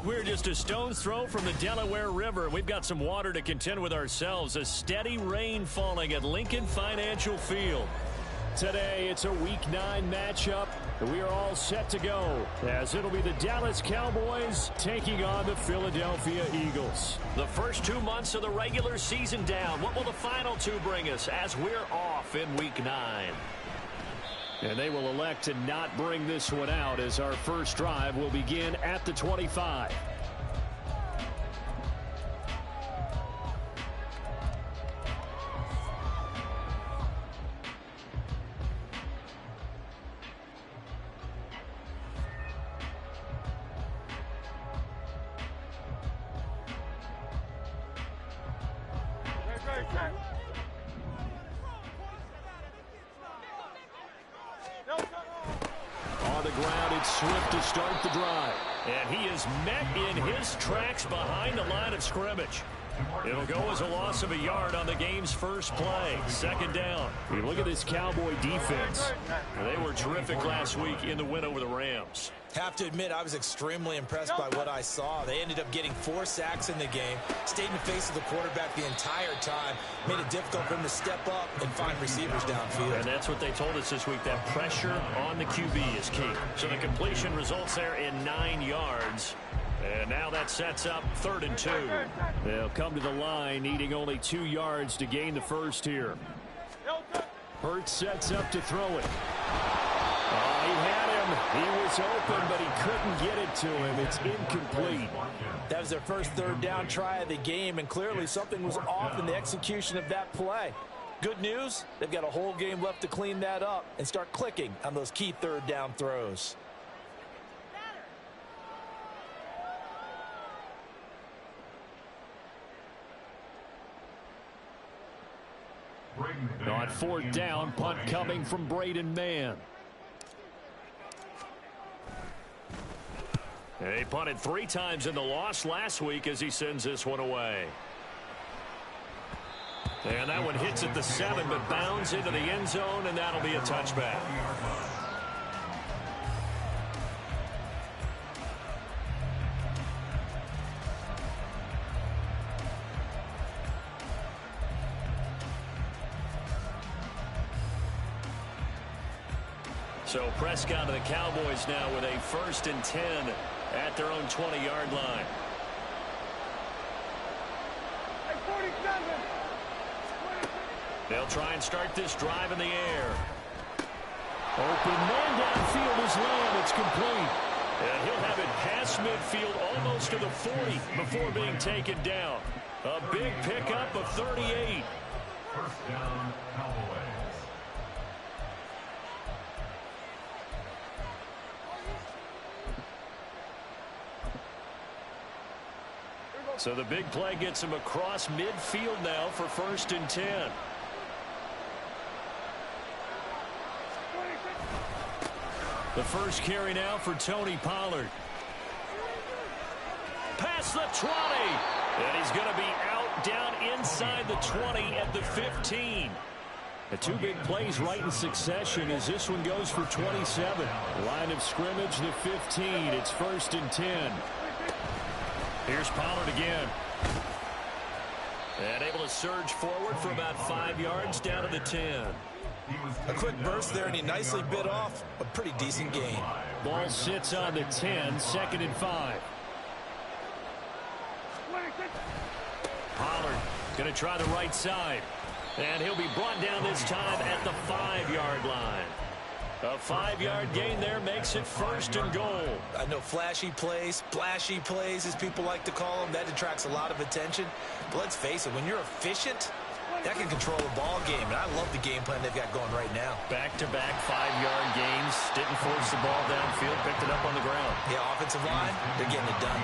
We're just a stone's throw from the Delaware River. We've got some water to contend with ourselves. A steady rain falling at Lincoln Financial Field. Today, it's a Week 9 matchup, and we are all set to go, as it'll be the Dallas Cowboys taking on the Philadelphia Eagles. The first 2 months of the regular season down. What will the final 2 bring us as we're off in Week 9? And they will elect to not bring this one out, as our first drive will begin at the 25. On the ground, it's Swift to start the drive. And he is met in his tracks behind the line of scrimmage. It'll go as a loss of a yard on the game's first play. Second down. We look at this Cowboy defense. They were terrific last week in the win over the Rams. Have to admit, I was extremely impressed by what I saw. They ended up getting 4 sacks in the game, stayed in the face of the quarterback the entire time, made it difficult for him to step up and find receivers downfield. And that's what they told us this week, that pressure on the QB is key. So the completion results there in 9 yards. And now that sets up 3rd and 2. They'll come to the line, needing only 2 yards to gain the first here. Hurts sets up to throw it. He had him. He was open, but he couldn't get it to him. It's incomplete. That was their first 3rd down try of the game, and clearly something was off in the execution of that play. Good news, they've got a whole game left to clean that up and start clicking on those key 3rd down throws. On 4th down, punt coming from Braden Mann. He punted 3 times in the loss last week as he sends this one away. And that one hits at the 7, but bounds into the end zone, and that'll be a touchback. So Prescott and the Cowboys now with a 1st and 10 at their own 20-yard line. They'll try and start this drive in the air. Open man downfield is Lamb. It's complete. And he'll have it past midfield almost to the 40 before being taken down. A big pickup of 38. First down, Cowboys. So the big play gets him across midfield now for 1st and 10. The first carry now for Tony Pollard. Past the 20. And he's going to be out down inside the 20 at the 15. The 2 big plays right in succession as this one goes for 27. Line of scrimmage, the 15. It's 1st and 10. Here's Pollard again. And able to surge forward for about 5 yards down to the 10. A quick burst there, and he nicely bit off a pretty decent gain. Ball sits on the 10, 2nd and 5. Pollard going to try the right side. And he'll be brought down this time at the 5-yard line. A 5-yard gain there makes it 1st and goal. I know flashy plays, splashy plays, as people like to call them, that attracts a lot of attention. But let's face it, when you're efficient, that can control a ball game. And I love the game plan they've got going right now. Back-to-back 5-yard gains. Didn't force the ball downfield. Picked it up on the ground. Yeah, offensive line, they're getting it done.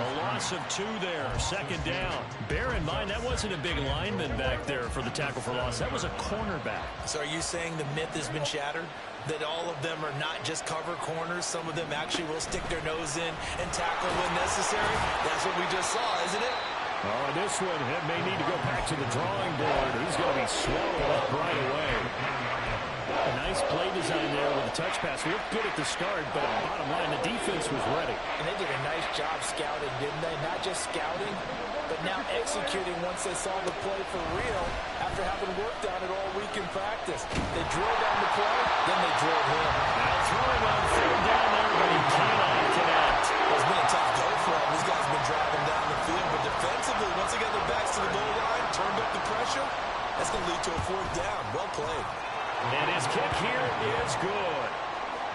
A loss of 2 there. 2nd down. Bear in mind, that wasn't a big lineman back there for the tackle for loss. That was a cornerback. So are you saying the myth has been shattered? That all of them are not just cover corners. Some of them actually will stick their nose in and tackle when necessary. That's what we just saw, isn't it? Oh, this one may need to go back to the drawing board. He's going to be swallowed up right away. A nice play design there with a touch pass. We looked good at the start, but bottom line, the defense was ready. And they did a nice job scouting, didn't they? Not just scouting, but now executing once they saw the play for real after having worked on it all week in practice. They drilled down the play, then they drilled him. Now throwing on third down there, but he cannot connect. It's been a tough go for him. These guys have been driving down the field, but defensively, once they got their backs to the goal line, turned up the pressure, that's going to lead to a fourth down. Well played. And his kick here is good.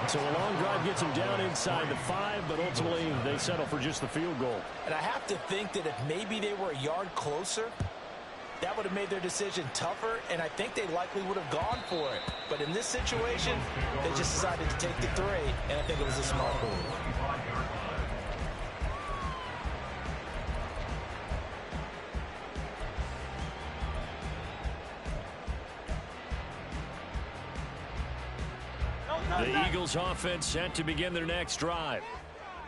So a long drive gets him down inside the 5, but ultimately they settle for just the field goal. And I have to think that if maybe they were a yard closer, that would have made their decision tougher, and I think they likely would have gone for it. But in this situation, they just decided to take the 3, and I think it was a smart move. The Eagles offense set to begin their next drive.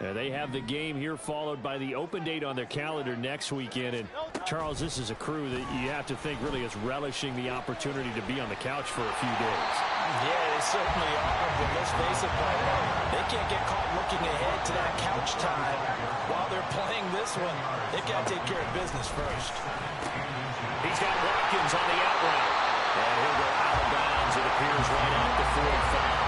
They have the game here followed by the open date on their calendar next weekend. And Charles, this is a crew that you have to think really is relishing the opportunity to be on the couch for a few days. Yeah, they certainly are, but let's face it, they can't get caught looking ahead to that couch time while they're playing this one. They've got to take care of business first. He's got Watkins on the out route. And he'll go out of bounds. It appears right at the 45.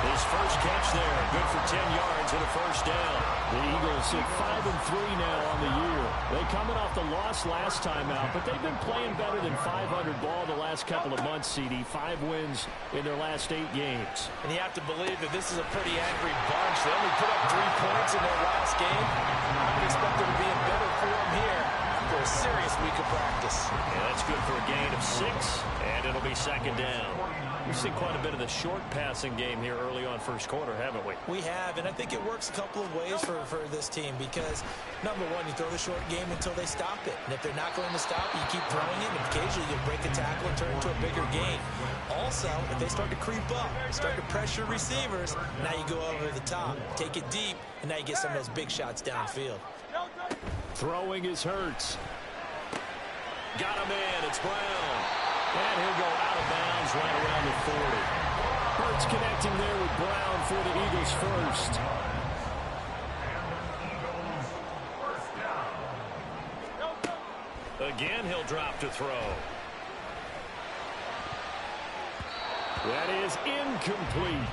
His first catch there, good for 10 yards and a first down. The Eagles sit 5-3 now on the year. They coming off the loss last time out, but they've been playing better than 500 ball the last couple of months, CD. 5 wins in their last 8 games. And you have to believe that this is a pretty angry bunch. They only put up 3 points in their last game. I would expect them to be in better form here after a serious week of practice. Yeah, that's good for a gain of 6, and it'll be second down. We've seen quite a bit of the short passing game here early on first quarter, haven't we? We have, and I think it works a couple of ways for this team because, number one, you throw the short game until they stop it. And if they're not going to stop it, you keep throwing it, and occasionally you break a tackle and turn it into a bigger gain. Also, if they start to creep up, start to pressure receivers, now you go over the top, take it deep, and now you get some of those big shots downfield. Throwing is Hurts. Got him in, it's Brown. And he'll go out of bounds right around the 40. Hurts connecting there with Brown for the Eagles first. Again, he'll drop to throw. That is incomplete.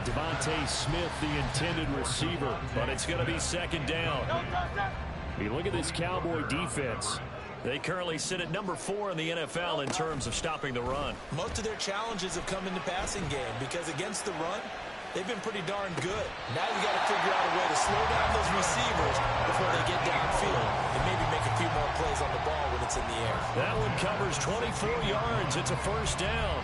Devontae Smith, the intended receiver, but it's going to be second down. You look at this Cowboy defense. They currently sit at number 4 in the NFL in terms of stopping the run. Most of their challenges have come in the passing game because against the run, they've been pretty darn good. Now you got to figure out a way to slow down those receivers before they get downfield and maybe make a few more plays on the ball when it's in the air. That one covers 24 yards. It's a first down.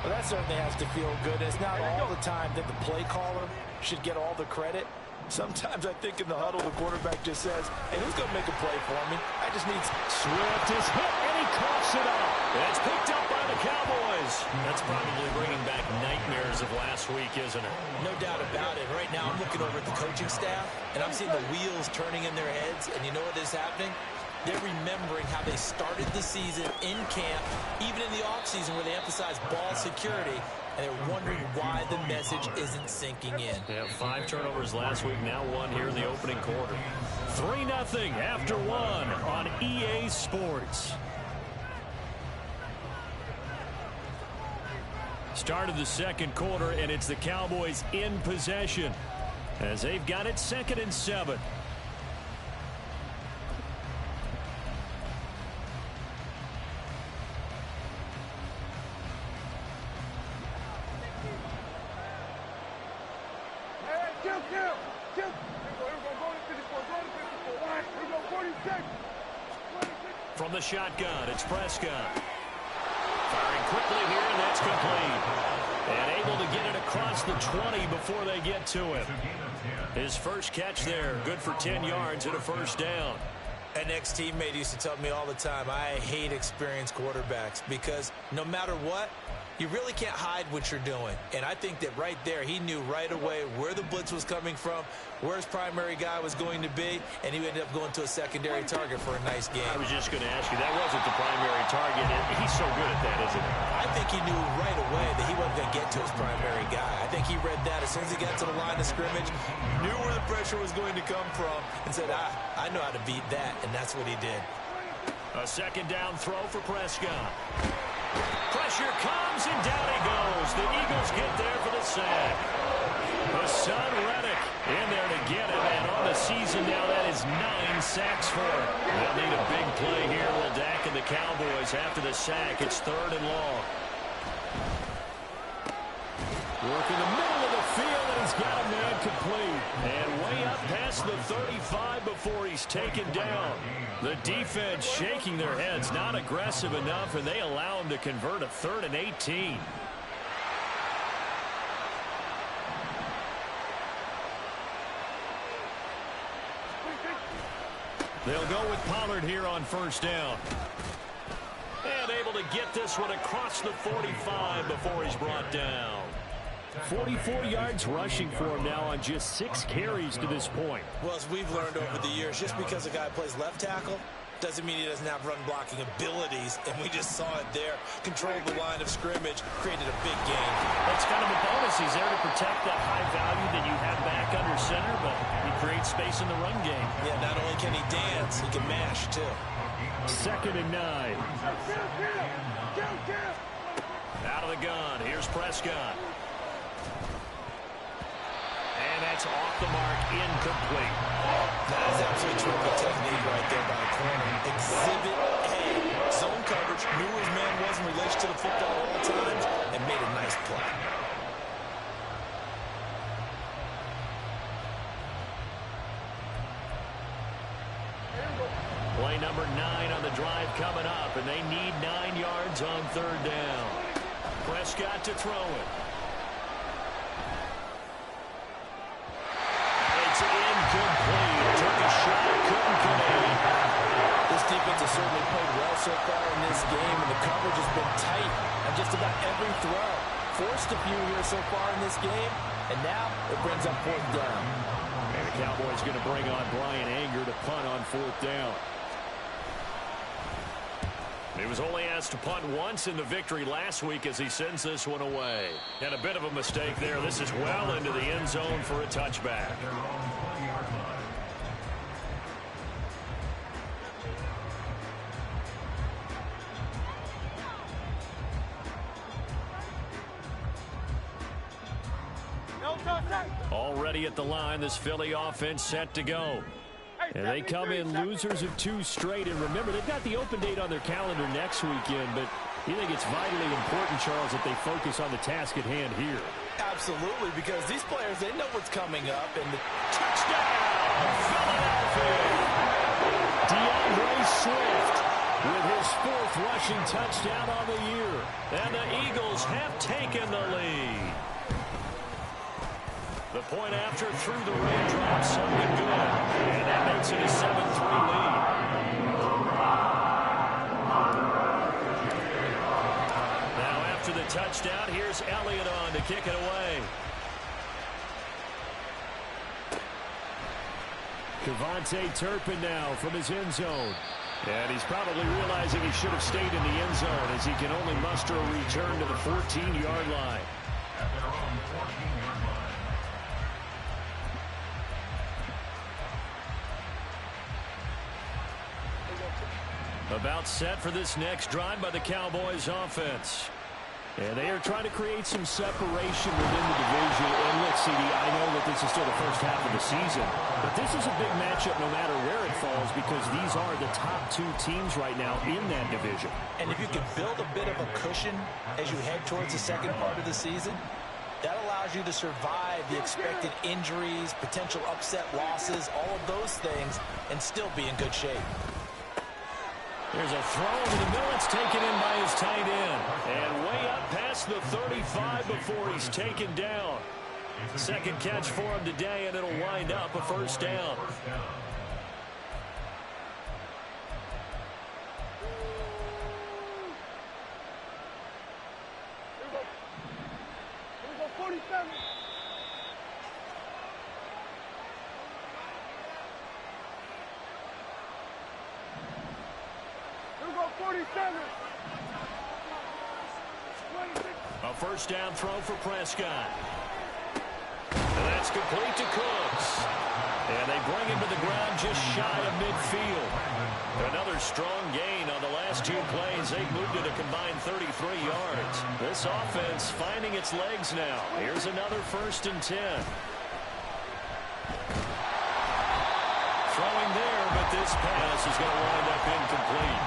Well, that certainly has to feel good. It's not all the time that the play caller should get all the credit. Sometimes I think in the huddle, the quarterback just says, hey, who's going to make a play for me? I just need... Swift is hit, and he coughs it up. That's picked up by the Cowboys. That's probably bringing back nightmares of last week, isn't it? No doubt about it. Right now, I'm looking over at the coaching staff, and I'm seeing the wheels turning in their heads, and you know what is happening? They're remembering how they started the season in camp, even in the offseason where they emphasized ball security, and they're wondering why the message isn't sinking in. Yeah, 5 turnovers last week, now 1 here in the opening quarter. 3-0 after 1 on EA Sports. Start of the second quarter, and it's the Cowboys in possession as they've got it 2nd and 7. From the shotgun, it's Prescott. Firing quickly here, and that's complete. And able to get it across the 20 before they get to him. His first catch there, good for 10 yards and a first down. An ex-teammate used to tell me all the time, I hate experienced quarterbacks because no matter what, You really can't hide what you're doing. And I think that right there, he knew right away where the blitz was coming from, where his primary guy was going to be, and he ended up going to a secondary target for a nice game. I was just going to ask you, that wasn't the primary target, and he's so good at that, isn't he? I think he knew right away that he wasn't going to get to his primary guy. I think he read that as soon as he got to the line of scrimmage, knew where the pressure was going to come from, and said, I know how to beat that, and that's what he did. A second down throw for Prescott. Pressure comes, and down he goes. The Eagles get there for the sack. Hassan Reddick in there to get him, and on the season now, that is 9 sacks for him. They'll need a big play here, will Dak and the Cowboys after the sack. It's 3rd and long. Work in the middle of the field, and he's got a man complete. And way up past the 35 before he's taken down. The defense shaking their heads, not aggressive enough, and they allow him to convert a 3rd and 18. They'll go with Pollard here on 1st down. And able to get this one across the 45 before he's brought down. 44 yards rushing for him now on just 6 carries to this point. Well, as we've learned over the years, just because a guy plays left tackle doesn't mean he doesn't have run blocking abilities, and we just saw it there. Controlled the line of scrimmage, created a big game. That's kind of a bonus. He's there to protect that high value that you have back under center, but he creates space in the run game. Yeah, not only can he dance, he can mash, too. 2nd and 9. Out of the gun. Here's Prescott. And that's off the mark, incomplete. That is absolutely terrific technique right there by the corner. Exhibit A. Zone coverage, knew where his man was in relation to the football at all times, and made a nice play. Play number 9 on the drive coming up, and they need 9 yards on 3rd down. Prescott to throw it. It's incomplete. Took a shot, couldn't get in. This defense has certainly played well so far in this game, and the coverage has been tight on just about every throw. Forced a few here so far in this game, and now it brings up 4th down. And the Cowboys going to bring on Brian Anger to punt on 4th down. He was only asked to punt once in the victory last week as he sends this one away. And a bit of a mistake there. This is well into the end zone for a touchback. Already at the line, this Philly offense set to go. And they come in losers of 2 straight. And remember, they've got the open date on their calendar next weekend. But you think it's vitally important, Charles, that they focus on the task at hand here? Absolutely, because these players, they know what's coming up. And the touchdown, Philadelphia! DeAndre Swift with his 4th rushing touchdown on the year. And the Eagles have taken the lead. The point after through the raindrops, something good. And that makes it a 7-3 lead. Now after the touchdown, here's Elliott on to kick it away. Kevontae Turpin now from his end zone. And he's probably realizing he should have stayed in the end zone as he can only muster a return to the 14-yard line. At their own 14-yard line. About set for this next drive by the Cowboys offense. And they are trying to create some separation within the division. And look, CD, I know that this is still the first half of the season, but this is a big matchup no matter where it falls because these are the top 2 teams right now in that division. And if you can build a bit of a cushion as you head towards the second part of the season, that allows you to survive the expected injuries, potential upset losses, all of those things, and still be in good shape. There's a throw over the middle. It's taken in by his tight end. And way up past the 35 before he's taken down. Second catch for him today, and it'll wind up a 1st down. A first down throw for Prescott. And that's complete to Cooks. And they bring him to the ground just shy of midfield. Another strong gain on the last two plays. They've moved it a combined 33 yards. This offense finding its legs now. Here's another 1st and 10. Throwing there, but this pass is going to wind up incomplete.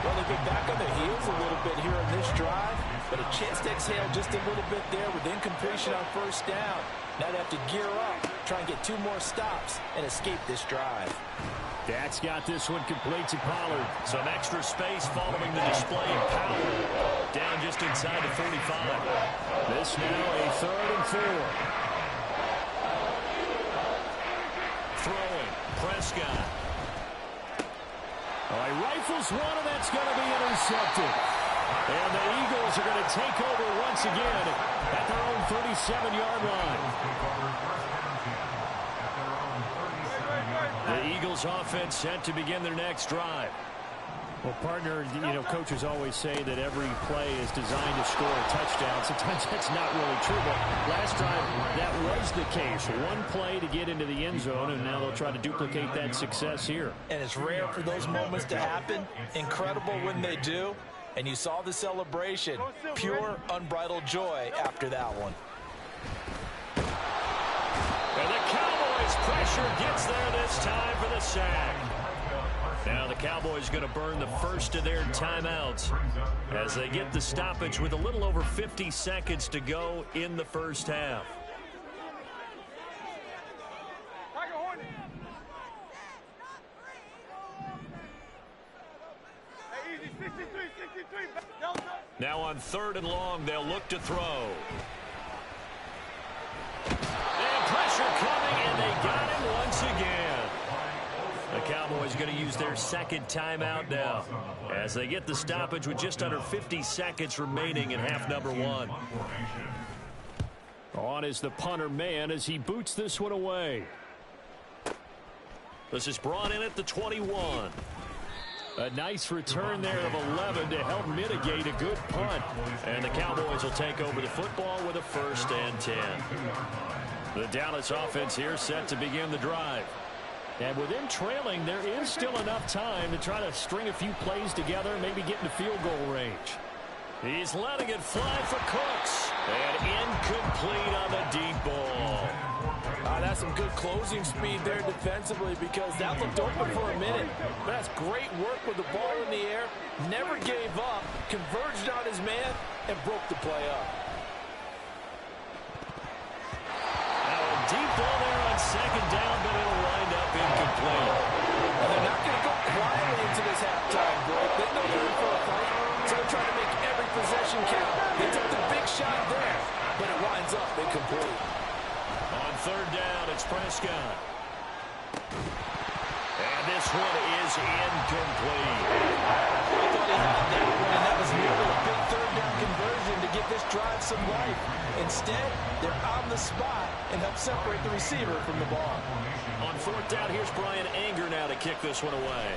Well, they've been back on their heels a little bit here on this drive, but a chance to exhale just a little bit there with incompletion on 1st down. Now they have to gear up, try and get 2 more stops, and escape this drive. Dak's got this one complete to Pollard. Some extra space following the display of power. Down just inside the 45. This now a 3rd and 4. Throwing, Prescott. All right, rifles one, and that's going to be intercepted. And the Eagles are going to take over once again at their own 37-yard line. The Eagles offense set to begin their next drive. Well, partner, coaches always say that every play is designed to score a touchdown. Sometimes that's not really true, but last drive that was the case. One play to get into the end zone, and now they'll try to duplicate that success here. And it's rare for those moments to happen. Incredible when they do. And you saw the celebration. Pure, unbridled joy after that one. And the Cowboys pressure gets there this time for the sack. Now the Cowboys going to burn the first of their timeouts as they get the stoppage with a little over 50 seconds to go in the first half. Now on 3rd and long, they'll look to throw. And pressure coming, and they got him once again. The Cowboys going to use their 2nd timeout now as they get the stoppage with just under 50 seconds remaining in half number 1. On is the punter man as he boots this one away. This is brought in at the 21. A nice return there of 11 to help mitigate a good punt. And the Cowboys will take over the football with a 1st and 10. The Dallas offense here set to begin the drive. And with them trailing, there is still enough time to try to string a few plays together, maybe get into field goal range. He's letting it fly for Cooks. And incomplete on the deep ball. That's some good closing speed there defensively because that looked open for a minute. But that's great work with the ball in the air. Never gave up, converged on his man, and broke the play up. Now a deep ball there on 2nd down, but it'll wind up incomplete. And they're not going to go quietly into this halftime break. They know they're in for a fight, so they're trying to make every possession count. They took the big shot there, but it winds up incomplete. On 3rd down, it's Prescott. And this one is incomplete. I thought he had that one, and that was nearly a big 3rd down conversion to give this drive some life. Instead, they're on the spot and help separate the receiver from the ball. On 4th down, here's Brian Anger now to kick this one away.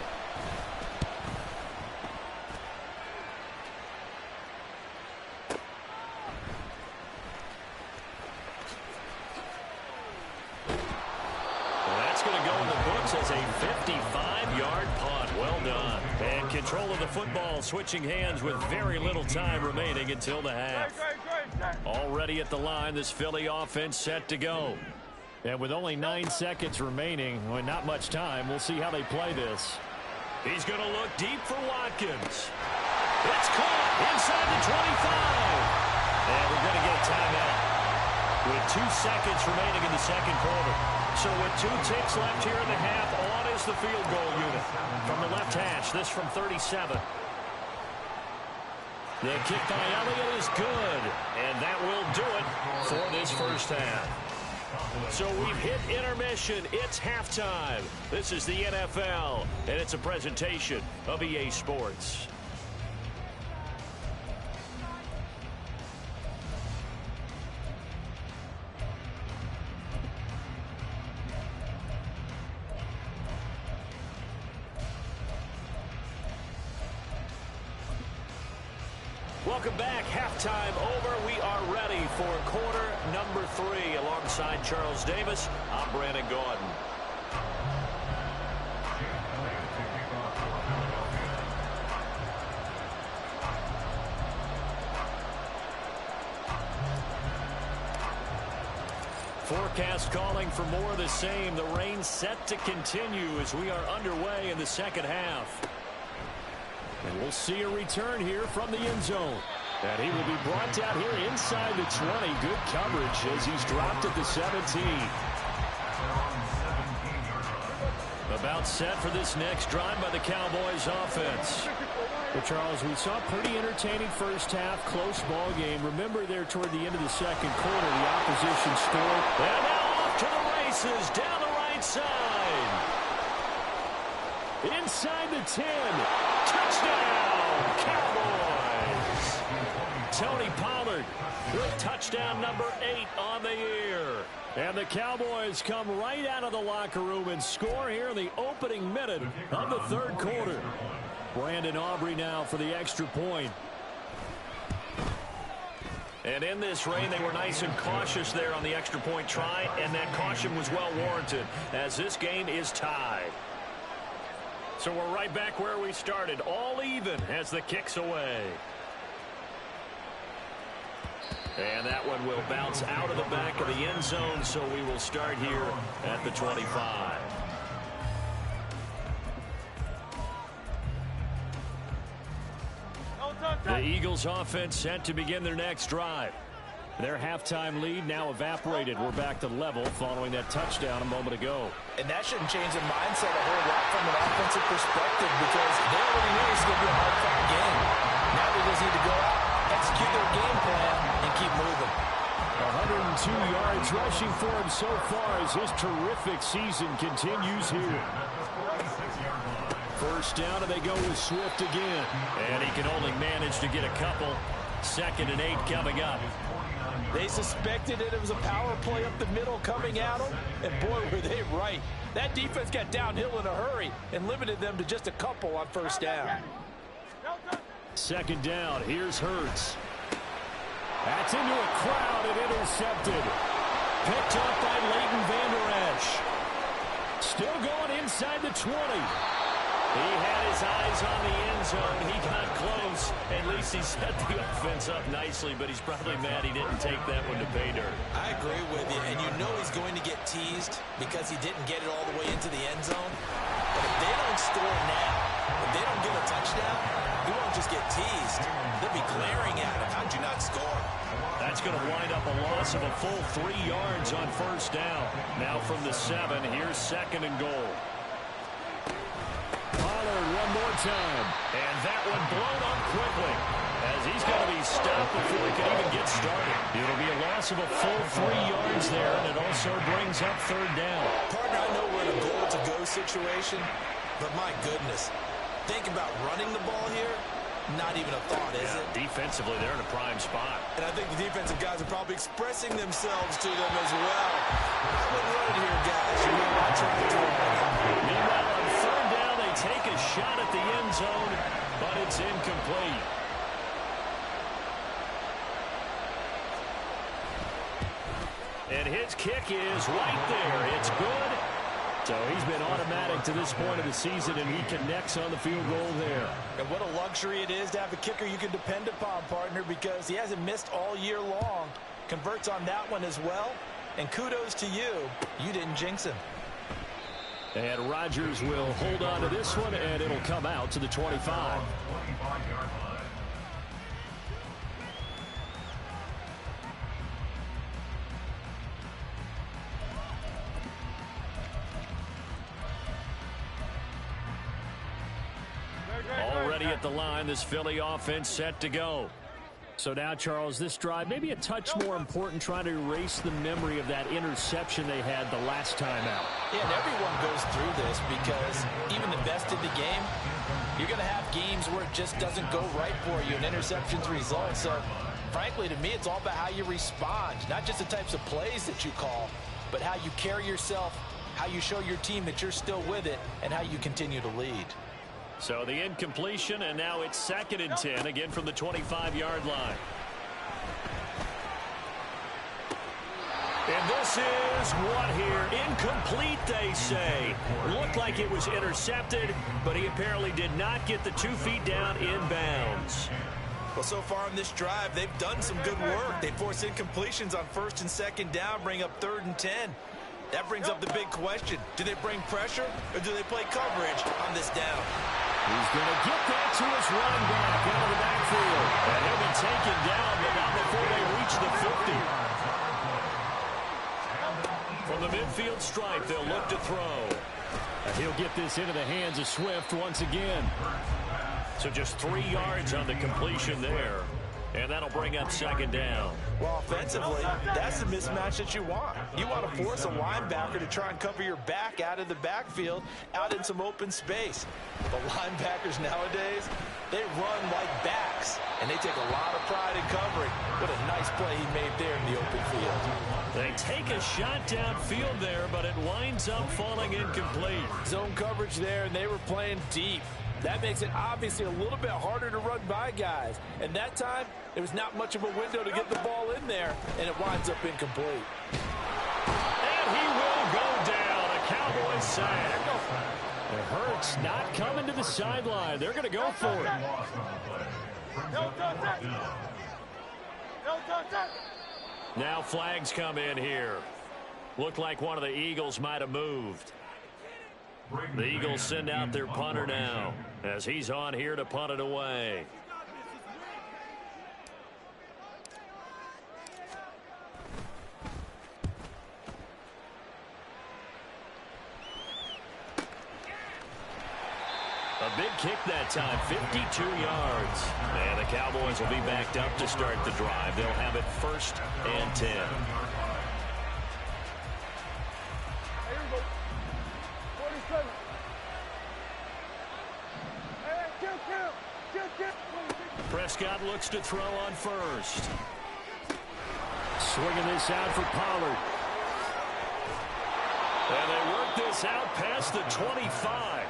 As a 55-yard punt. Well done. And control of the football switching hands with very little time remaining until the half. Already at the line, this Philly offense set to go. And with only 9 seconds remaining, well, not much time, we'll see how they play this. He's going to look deep for Watkins. It's caught inside the 25. And we're going to get a timeout with 2 seconds remaining in the 2nd quarter. So with 2 ticks left here in the half, on is the field goal unit. From the left hash, this from 37. The kick by Elliott is good, and that will do it for this first half. So we've hit intermission. It's halftime. This is the NFL, and it's a presentation of EA Sports. Welcome back. Halftime over. We are ready for quarter number 3. Alongside Charles Davis, I'm Brandon Gaudin. Forecast calling for more of the same. The rain set to continue as we are underway in the second half. And we'll see a return here from the end zone. And he will be brought down here inside the 20. Good coverage as he's dropped at the 17. About set for this next drive by the Cowboys offense. Well, Charles, we saw a pretty entertaining first half, close ball game. Remember there toward the end of the second quarter, the opposition scored. And now off to the races down the right side. Inside the 10. Touchdown, Cowboys. Tony Pollard with touchdown number 8 on the year. And the Cowboys come right out of the locker room and score here in the opening minute of the third quarter. Brandon Aubrey now for the extra point. And in this rain, they were nice and cautious there on the extra point try, and that caution was well warranted as this game is tied. So we're right back where we started, all even as the kick's away. And that one will bounce out of the back of the end zone, so we will start here at the 25. The Eagles offense set to begin their next drive. Their halftime lead now evaporated. We're back to level following that touchdown a moment ago. And that shouldn't change their mindset a whole lot from an offensive perspective because they already knew this was going to be a hard-fought game. Now they just need to go out, execute their game plan, and keep moving. 102 yards rushing for him so far as his terrific season continues here. First down, and they go with Swift again. And he can only manage to get a couple. 2nd and 8 coming up. They suspected it was a power play up the middle coming at them, and boy, were they right. That defense got downhill in a hurry and limited them to just a couple on first down. 2nd down, here's Hurts. That's into a crowd and intercepted. Picked up by Leighton Vander Esch. Still going inside the 20. He had his eyes on the end zone. He got close. At least he set the offense up nicely, but he's probably mad he didn't take that one to pay dirt. I agree with you, and you know he's going to get teased because he didn't get it all the way into the end zone. But if they don't score now, if they don't get a touchdown, he won't just get teased. They'll be glaring at him. How'd you not score? That's going to wind up a loss of a full 3 yards on first down. Now from the 7, here's 2nd and goal. Pollard one more time. And that one blown up quickly as he's going to be stopped before he can even get started. It'll be a loss of a full 3 yards there, and it also brings up 3rd down. Partner, I know we're in a goal-to-go situation, but my goodness, think about running the ball here. Not even a thought, is it? Defensively, they're in a prime spot. And I think the defensive guys are probably expressing themselves to them as well. I wouldn't run it here, guys. You're not trying to run. Meanwhile, on 3rd down, they take a shot at the end zone, but it's incomplete. And his kick is right there. It's good. So he's been automatic to this point of the season, and he connects on the field goal there. And what a luxury it is to have a kicker you can depend upon, partner, because he hasn't missed all year long. Converts on that one as well. And kudos to you. You didn't jinx him. And Rodgers will hold on to this one, and it'll come out to the 25. Already at the line, this Philly offense set to go. So now, Charles, this drive maybe a touch more important, trying to erase the memory of that interception they had the last time out. Yeah, and everyone goes through this because even the best of the game, you're going to have games where it just doesn't go right for you and interceptions result. So, frankly, to me, it's all about how you respond, not just the types of plays that you call, but how you carry yourself, how you show your team that you're still with it, and how you continue to lead. So the incompletion, and now it's 2nd and 10, again from the 25-yard line. And this is what here? Incomplete, they say. Looked like it was intercepted, but he apparently did not get the 2 feet down in bounds. Well, so far in this drive, they've done some good work. They force incompletions on 1st and 2nd down, bring up 3rd and 10. That brings up the big question. Do they bring pressure, or do they play coverage on this down? He's going to get that to his running back out of the backfield. And he'll be taken down, but not before they reach the 50. From the midfield stripe, they'll look to throw. And he'll get this into the hands of Swift once again. So just 3 yards on the completion there. And that'll bring up 2nd down. Well, offensively, that's the mismatch that you want. You want to force a linebacker to try and cover your back out of the backfield, out in some open space. The linebackers nowadays, they run like backs, and they take a lot of pride in covering. What a nice play he made there in the open field. They take a shot downfield there, but it winds up falling incomplete. Zone coverage there, and they were playing deep. That makes it obviously a little bit harder to run by guys. And that time, there was not much of a window to get the ball in there, and it winds up incomplete. And he will go down. A Cowboys sack. It hurts not coming to the sideline. They're going to go for it. Now flags come in here. Looked like one of the Eagles might have moved. The Eagles send out their punter now as he's on here to punt it away. A big kick that time, 52 yards. And the Cowboys will be backed up to start the drive. They'll have it 1st and 10. Prescott looks to throw on 1st. Swinging this out for Pollard. And they work this out past the 25.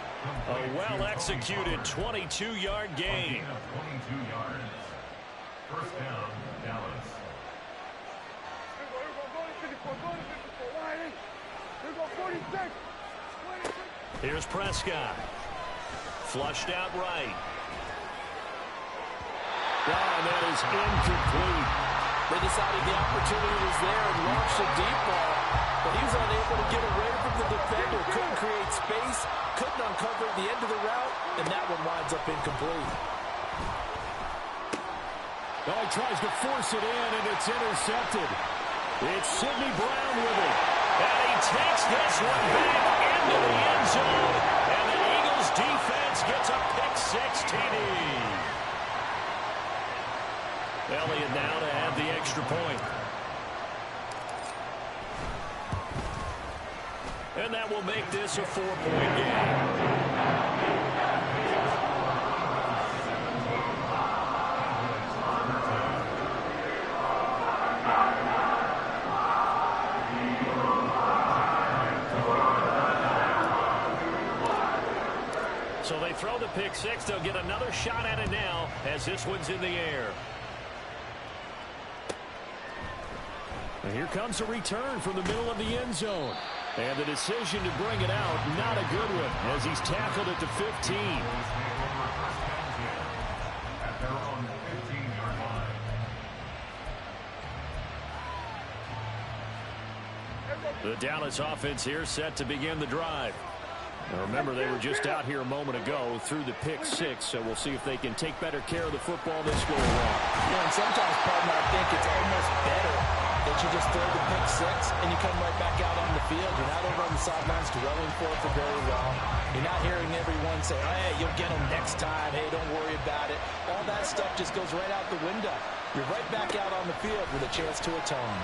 A well-executed 22-yard gain. 22 yards. 1st down, Dallas. Here's Prescott. Flushed out right. Oh, and that is incomplete. They decided the opportunity was there and launched a deep ball, but he was unable to get away from the defender. Couldn't create space, couldn't uncover the end of the route, and that one winds up incomplete. Oh, he tries to force it in, and it's intercepted. It's Sidney Brown with it. And he takes this one back into the end zone. And the Eagles defense gets a pick-6 TD. Elliott now to add the extra point. And that will make this a 4-point game. So they throw the pick-6. They'll get another shot at it now as this one's in the air. And here comes a return from the middle of the end zone. And the decision to bring it out, not a good one, as he's tackled at the 15. At their own 15-yard line. The Dallas offense here set to begin the drive. Now remember, they were just out here a moment ago through the pick-6, so we'll see if they can take better care of the football this go around. Yeah, and sometimes, partner, I think it's almost better that you just throw the pick-6 and you come right back out on the field. You're not over on the sidelines dwelling for it for very long. You're not hearing everyone say, hey, you'll get them next time. Hey, don't worry about it. All that stuff just goes right out the window. You're right back out on the field with a chance to atone.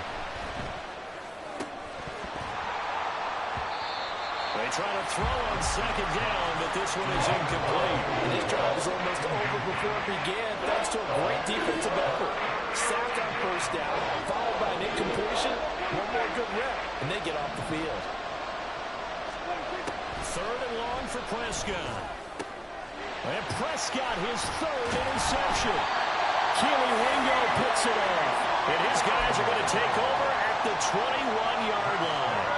They try to throw on second down, but this one is incomplete. And this drive is almost over before it began, thanks to a great defensive effort. Sack on first down, followed by an incompletion, one more good rep, and they get off the field. 3rd and long for Prescott. And Prescott, his third interception. Keely Ringo picks it off. And his guys are going to take over at the 21-yard line.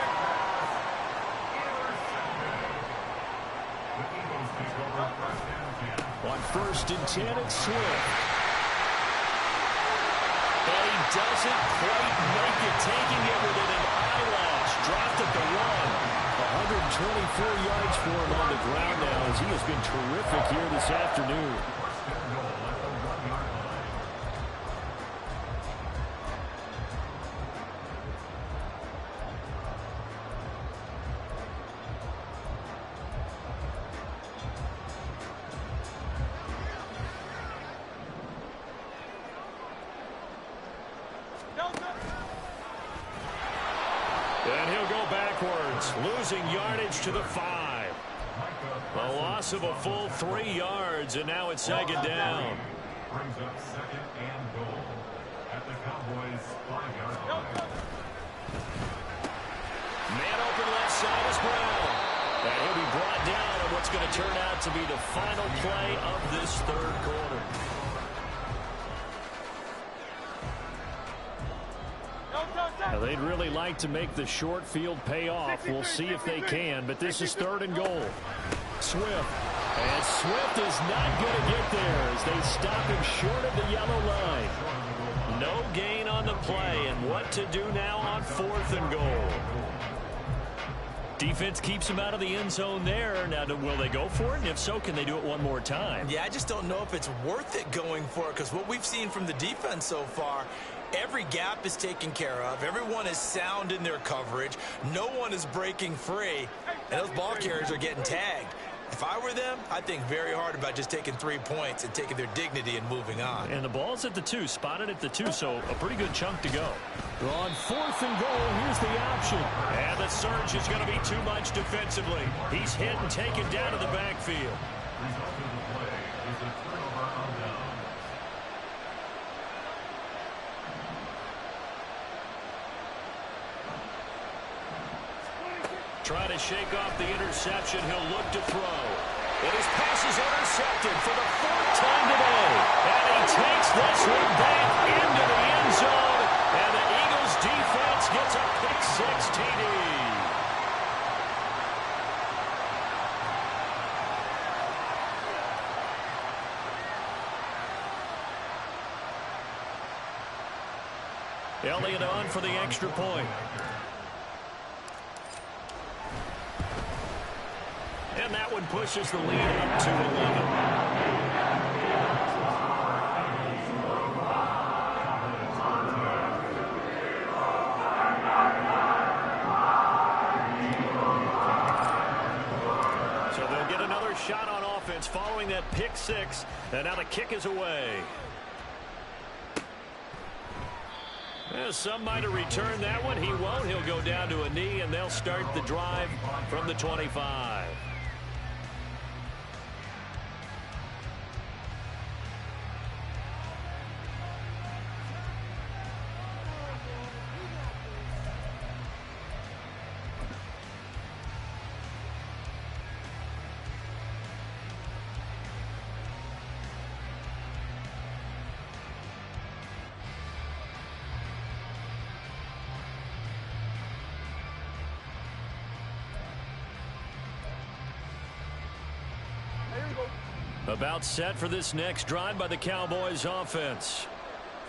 On 1st and 10, it's Swift. And he doesn't quite make it, taking it within an eyelash. Dropped at the 1. 124 yards for him on the ground now, as he has been terrific here this afternoon. And he'll go backwards, losing yardage to the 5. A loss of a full 3 yards, and now it's 2nd down. Brings up 2nd and goal at the Cowboys' 5-yard line. Man open left side is Brown. And he'll be brought down on what's going to turn out to be the final play of this 3rd quarter. Now, they'd really like to make the short field pay off. We'll see if they can, but this is 3rd and goal. Swift. And Swift is not going to get there as they stop him short of the yellow line. No gain on the play, and what to do now on 4th and goal. Defense keeps him out of the end zone there. Now, will they go for it? And if so, can they do it one more time? Yeah, I just don't know if it's worth it going for it, because what we've seen from the defense so far, every gap is taken care of. Everyone is sound in their coverage. No one is breaking free, and those ball carriers are getting tagged. If I were them, I'd think very hard about just taking 3 points and taking their dignity and moving on. And the ball's at the 2, spotted at the 2, so a pretty good chunk to go. On 4th and goal, here's the option. And the surge is going to be too much defensively. He's hit and taken down to the backfield. Result of the play is a turnover on down. Trying to shake off the interception. He'll look to throw. And his pass is intercepted for the 4th time today. And he takes this one back into the end zone. And the Eagles defense gets a pick-6 TD. Elliott on for the extra point. And that one pushes the lead up to 11. So they'll get another shot on offense following that pick-6. And now the kick is away. Some might have returned that one. He won't. He'll go down to a knee, and they'll start the drive from the 25. About set for this next drive by the Cowboys offense.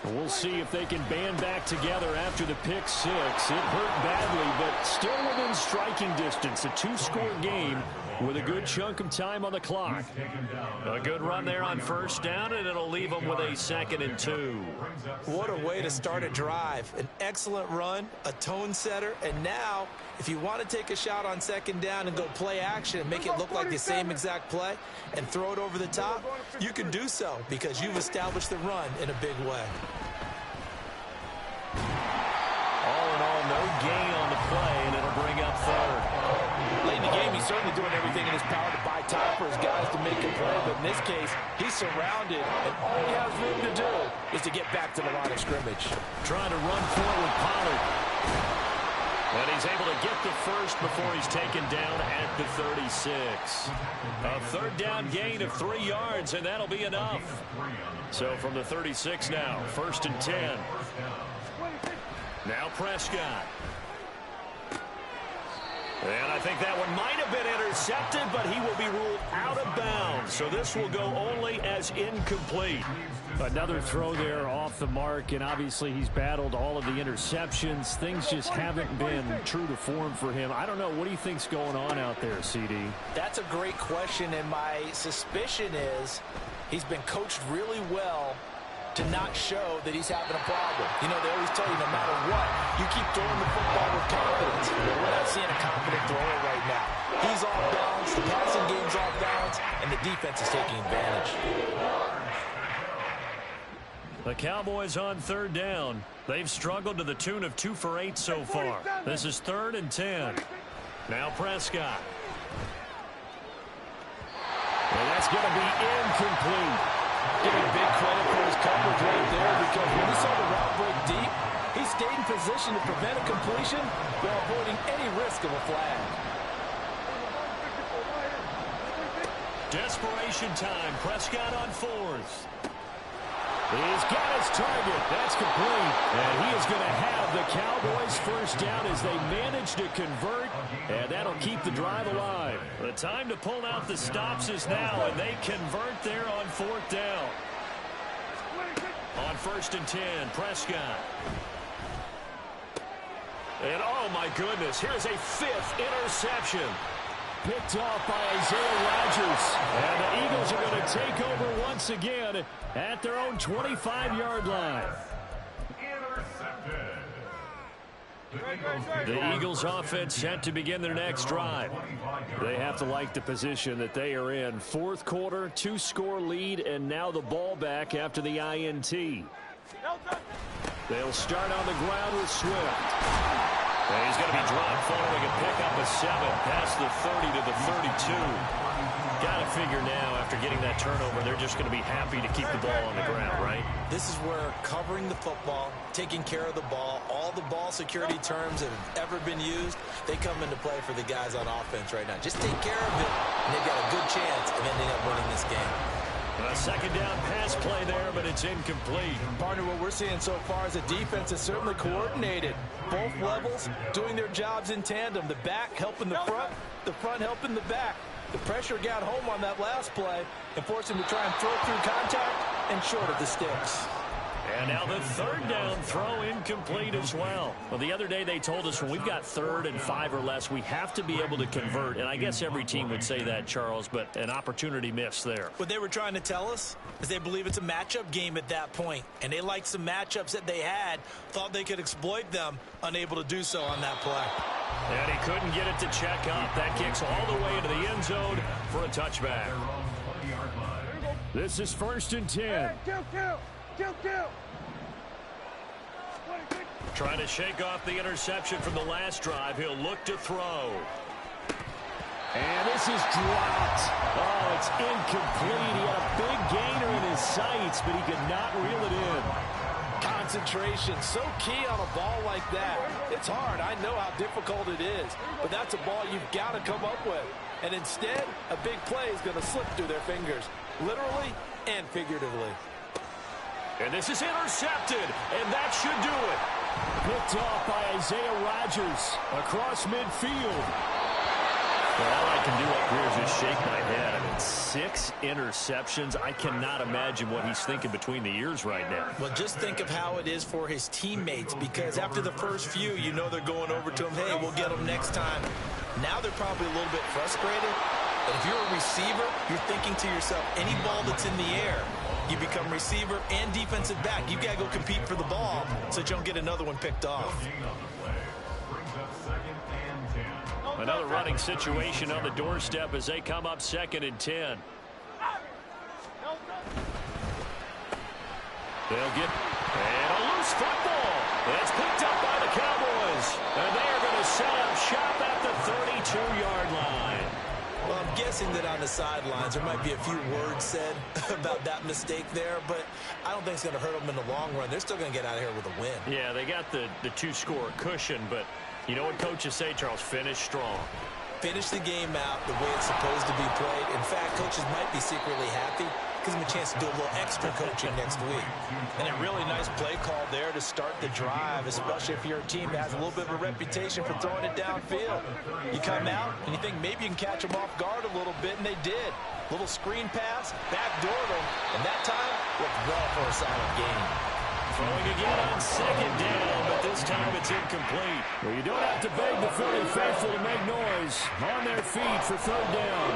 We'll see if they can band back together after the pick-6. It hurt badly, but still within striking distance. A 2-score game with a good chunk of time on the clock. A good run there on 1st down, and it'll leave them with a 2nd and 2. What a way to start a drive. An excellent run, a tone setter, and now if you want to take a shot on 2nd down and go play action and make it look like the same exact play and throw it over the top, you can do so because you've established the run in a big way. All in all, no gain on the play, and it'll bring up 3rd. Late in the game, he's certainly doing everything in his power to buy time for his guys to make a play, but in this case, he's surrounded, and all he has room to do is to get back to the line of scrimmage. Trying to run forward, Pollard. And he's able to get the first before he's taken down at the 36. A third down gain of 3 yards, and that'll be enough. So from the 36 now, 1st and 10. Now Prescott. And I think that one might have been intercepted, but he will be ruled out of bounds. So this will go only as incomplete. Another throw there off the mark, and obviously he's battled all of the interceptions. Things just haven't been true to form for him. I don't know. What do you think's going on out there, CD? That's a great question, and my suspicion is he's been coached really well to not show that he's having a problem. You know, they always tell you no matter what, you keep throwing the football with confidence. But we're not seeing a confident thrower right now. He's off balance, the passing game's off balance, and the defense is taking advantage. The Cowboys on 3rd down. They've struggled to the tune of 2 for 8 so far. This is 3rd and 10. Now Prescott. And that's going to be incomplete. Giving big credit for his coverage right there, because when he saw the route break deep, he stayed in position to prevent a completion while avoiding any risk of a flag. Desperation time. Prescott on 4th. He's got his target. That's complete. And he is going to have the Cowboys first down as they manage to convert. And that'll keep the drive alive. The time to pull out the stops is now, and they convert there on 4th down. On 1st and 10, Prescott. And oh my goodness, here's a 5th interception. Picked off by Isaiah Rodgers. And the Eagles are going to take over once again at their own 25-yard line. The Eagles offense set to begin their next drive. They have to like the position that they are in. 4th quarter, 2-score lead, and now the ball back after the INT. They'll start on the ground with Swift. And he's going to be dropped following a pickup of 7 past the 30 to the 32. Got to figure now, after getting that turnover, they're just going to be happy to keep the ball on the ground, right? This is where covering the football, taking care of the ball, all the ball security terms that have ever been used, they come into play for the guys on offense right now. Just take care of it, and they've got a good chance of ending up winning this game. A 2nd down pass play there, but it's incomplete. Partner, what we're seeing so far is the defense is certainly coordinated. Both levels doing their jobs in tandem. The back helping the front helping the back. The pressure got home on that last play and forced him to try and throw through contact and short of the sticks. And now the 3rd down throw incomplete as well. Well, the other day they told us when we've got 3rd and 5 or less, we have to be able to convert. And I guess every team would say that, Charles, but an opportunity missed there. What they were trying to tell us is they believe it's a matchup game at that point. And they liked some matchups that they had, thought they could exploit them, unable to do so on that play. And he couldn't get it to check up. That kicks all the way into the end zone for a touchback. This is 1st and 10. Trying to shake off the interception from the last drive. He'll look to throw. And this is dropped. Oh, it's incomplete. He had a big gainer in his sights, but he could not reel it in. Concentration, so key on a ball like that. It's hard. I know how difficult it is, but that's a ball you've got to come up with. And instead, a big play is going to slip through their fingers, literally and figuratively. And this is intercepted, and that should do it. Picked off by Isaiah Rodgers across midfield. Well, all I can do up here is just shake my head. I mean, 6 interceptions. I cannot imagine what he's thinking between the ears right now. Well, just think of how it is for his teammates, because after the first few, you know they're going over to him, hey, we'll get them next time. Now they're probably a little bit frustrated. And if you're a receiver, you're thinking to yourself, any ball that's in the air, you become receiver and defensive back. You've got to go compete for the ball so that you don't get another one picked off. Another running situation on the doorstep as they come up 2nd and 10. They'll get a loose football. It's picked up by the Cowboys. And they are going to set up shop at the 32-yard line. Well, I'm guessing that on the sidelines there might be a few words said about that mistake there, but I don't think it's going to hurt them in the long run. They're still going to get out of here with a win. Yeah, they got the 2-score cushion, but You know what coaches say, Charles? Finish strong. Finish the game out the way it's supposed to be played. In fact, coaches might be secretly happy. Gives them a chance to do a little extra coaching next week. And a really nice play call there to start the drive, especially if you're a team that has a little bit of a reputation for throwing it downfield. You come out and you think maybe you can catch them off guard a little bit, and they did. Little screen pass, backdoored them, and that time worked well for a solid gain. Throwing again on second down, but this time it's incomplete. Well, you don't have to beg the Philly faithful to make noise. On their feet for third down.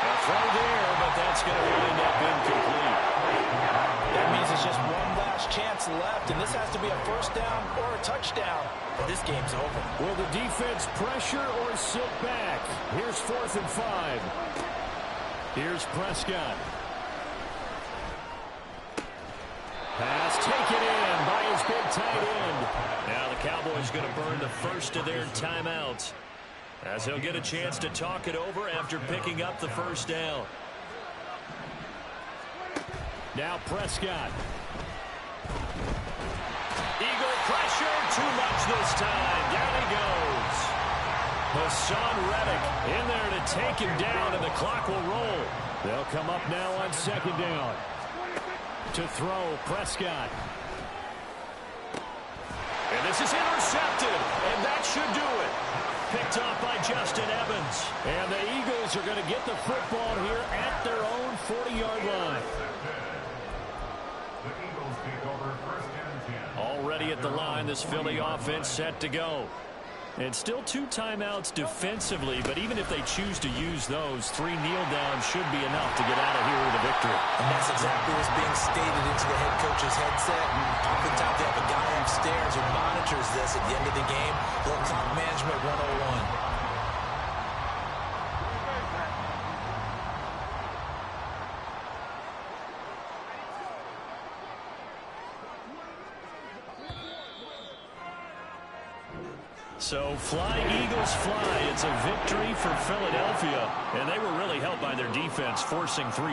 A throw there, but that's going to wind up incomplete. That means it's just one last chance left, and this has to be a first down or a touchdown, or this game's over. Will the defense pressure or sit back? Here's 4th and 5. Here's Prescott. Pass taken in by his big tight end. Now the Cowboys going to burn the first of their timeouts, as he'll get a chance to talk it over after picking up the first down. Now Prescott. Eagle pressure, too much this time. Down he goes. Hassan Reddick in there to take him down, and the clock will roll. They'll come up now on second down. To throw, Prescott. And this is intercepted, and that should do it. Picked off by Justin Evans. And the Eagles are going to get the football here at their own 40-yard line. The Eagles take over first and 10. Already at the line, this Philly offense set to go. And still 2 timeouts defensively, but even if they choose to use those, 3 kneel downs should be enough to get out of here with a victory. And that's exactly what's being stated into the head coach's headset. And oftentimes they have a guy upstairs who monitors this at the end of the game. Little clock management 101. So fly, Eagles, fly. It's a victory for Philadelphia, and they were really helped by their defense, forcing 3